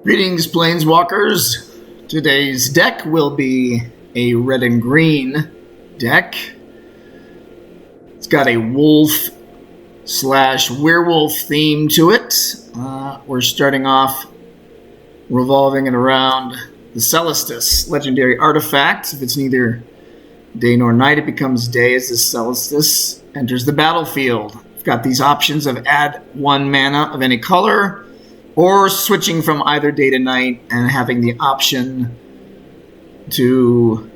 Greetings, Planeswalkers. Today's deck will be a red and green deck. It's got a wolf/werewolf theme to it. We're starting off revolving it around the Celestus legendary artifact. If it's neither day nor night, it becomes day as the Celestus enters the battlefield. We've got these options of add 1 mana of any color, or switching from either day to night and having the option to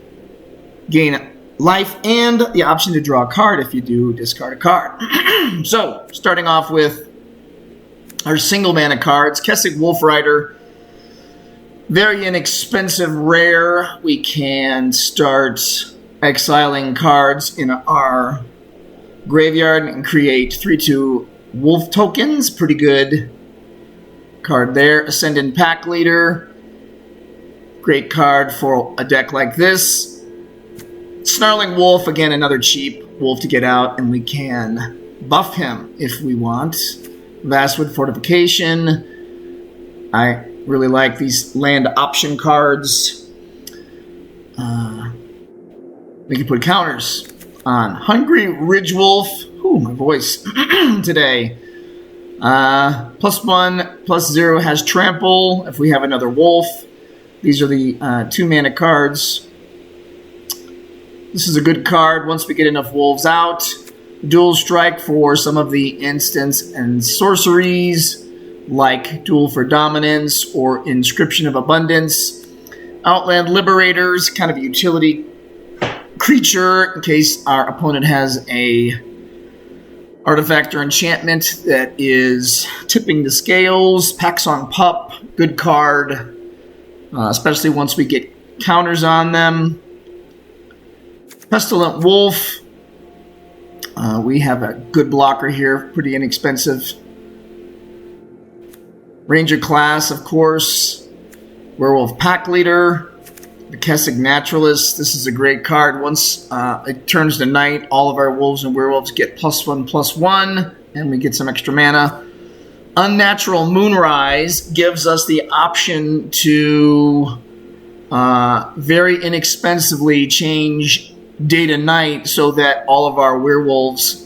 gain life and the option to draw a card. If you do, discard a card. So, starting off with our single mana cards. Kessig Wolf Rider, very inexpensive rare. We can start exiling cards in our graveyard and create 3/2 wolf tokens. Pretty good card there. Ascendant Pack Leader, great card for a deck like this. Snarling Wolf, again another cheap wolf to get out, and we can buff him if we want. Vastwood Fortification. I really like these land option cards. We can put counters on Hungry Ridge Wolf. Ooh, my voice today. +1/+0 has Trample if we have another wolf. These are the 2 mana cards. This is a good card once we get enough wolves out. Dual Strike for some of the instants and sorceries, like Duel for Dominance or Inscription of Abundance. Outland Liberators, kind of a utility creature in case our opponent has a artifact or enchantment that is tipping the scales. Paxson Pup, good card, especially once we get counters on them. Pestilent Wolf, we have a good blocker here, pretty inexpensive. Ranger Class, of course. Werewolf Pack Leader. The Kessig Naturalist. This is a great card. Once it turns to night, all of our wolves and werewolves get +1/+1, and we get some extra mana. Unnatural Moonrise gives us the option to very inexpensively change day to night so that all of our werewolves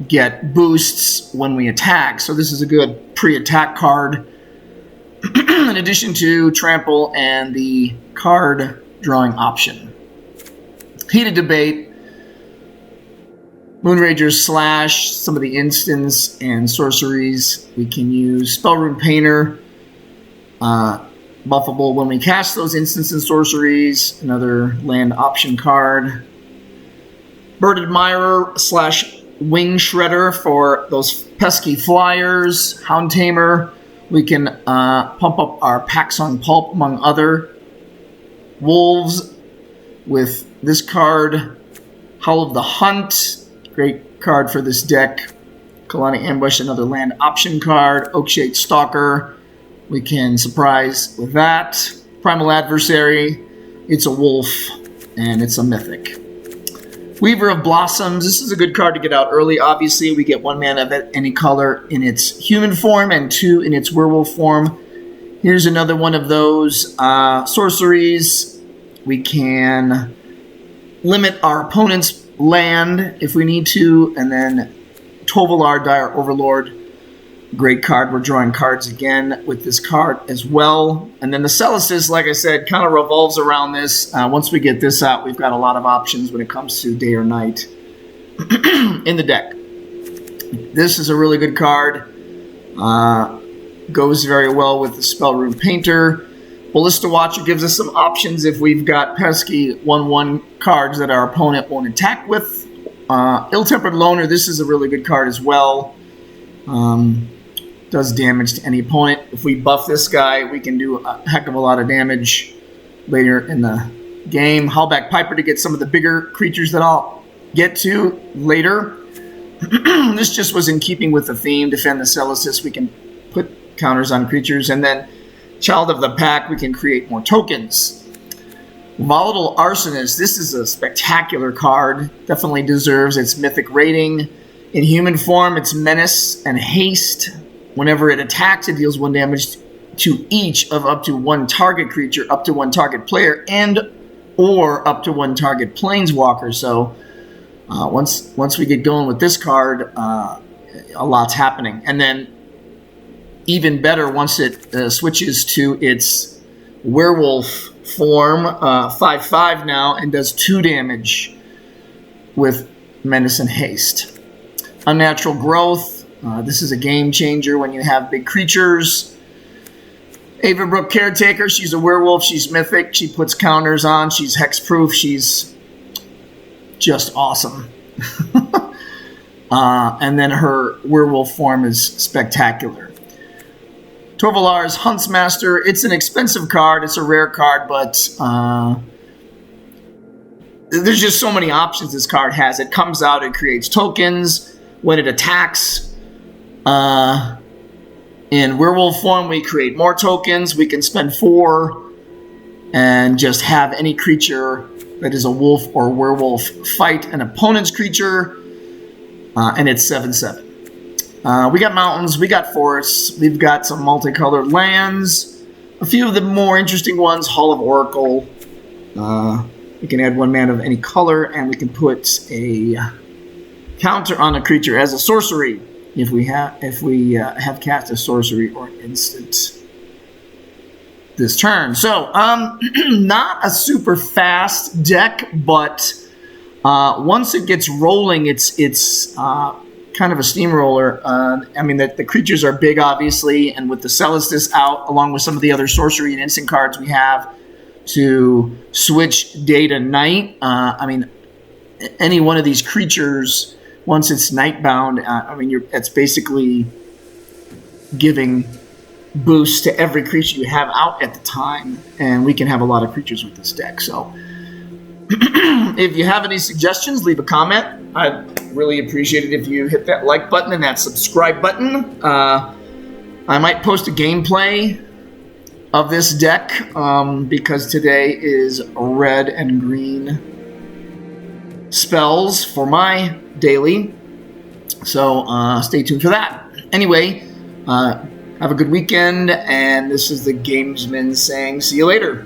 get boosts when we attack. So this is a good pre-attack card. In addition to Trample and the card drawing option. Heated Debate. Moonrager's Slash, some of the instants and sorceries we can use. Spellrune Painter, buffable when we cast those instants and sorceries. Another land option card. Bird Admirer / Wing Shredder for those pesky flyers. Hound Tamer. We can pump up our Paxson Pulp, among other. Wolves with this card. Howl of the Hunt, great card for this deck. Kalani Ambush, another land option card. Oakshade Stalker, we can surprise with that. Primal Adversary, it's a wolf, and it's a mythic. Weaver of Blossoms, this is a good card to get out early. Obviously, we get 1 mana of any color in its human form and 2 in its werewolf form. Here's another one of those sorceries. We can limit our opponent's land if we need to, and then Tovolar, Dire Overlord, great card. We're drawing cards again with this card as well. And then the Celestus, like I said, kind of revolves around this. Once we get this out, we've got a lot of options when it comes to day or night in the deck. This is a really good card. Goes very well with the Spellrune Painter. Ballista Watcher gives us some options if we've got pesky 1/1 cards that our opponent won't attack with. Ill-Tempered Loner, this is a really good card as well. Does damage to any opponent. If we buff this guy, we can do a heck of a lot of damage later in the game. Howlback Piper to get some of the bigger creatures that I'll get to later. This just was in keeping with the theme. Defend the Celestus, we can put counters on creatures. And then Child of the Pack, we can create more tokens. Volatile Arsonist, this is a spectacular card. Definitely deserves its mythic rating. In human form, it's menace and haste. Whenever it attacks, it deals 1 damage to each of up to one target creature, up to one target player, and or up to one target planeswalker. So once we get going with this card, a lot's happening. And then even better, once it switches to its werewolf form, 5/5 now, and does 2 damage with Menace and Haste. Unnatural Growth. This is a game changer when you have big creatures. Avabrook Caretaker. She's a werewolf. She's mythic. She puts counters on. She's hexproof. She's just awesome. And then her werewolf form is spectacular. Torvalar's Huntsmaster. It's an expensive card. It's a rare card, but there's just so many options this card has. It comes out, it creates tokens. When it attacks in werewolf form, we create more tokens. We can spend 4 and just have any creature that is a wolf or werewolf fight an opponent's creature, and it's 7/7. We got mountains, we got forests, we've got some multicolored lands. A few of the more interesting ones, Hall of Oracle. We can add 1 mana of any color, and we can put a counter on a creature as a sorcery if we have cast a sorcery or instant this turn. So, not a super fast deck, but once it gets rolling, it's kind of a steamroller. I mean, the creatures are big, obviously, and with the Celestus out, along with some of the other sorcery and instant cards we have to switch day to night. I mean, any one of these creatures, once it's nightbound, it's basically giving boost to every creature you have out at the time, and we can have a lot of creatures with this deck. So if you have any suggestions, leave a comment. I'd really appreciate it if you hit that like button and that subscribe button. I might post a gameplay of this deck because today is red and green spells for my daily. So stay tuned for that. Anyway, have a good weekend, and this is the Gamesman saying see you later.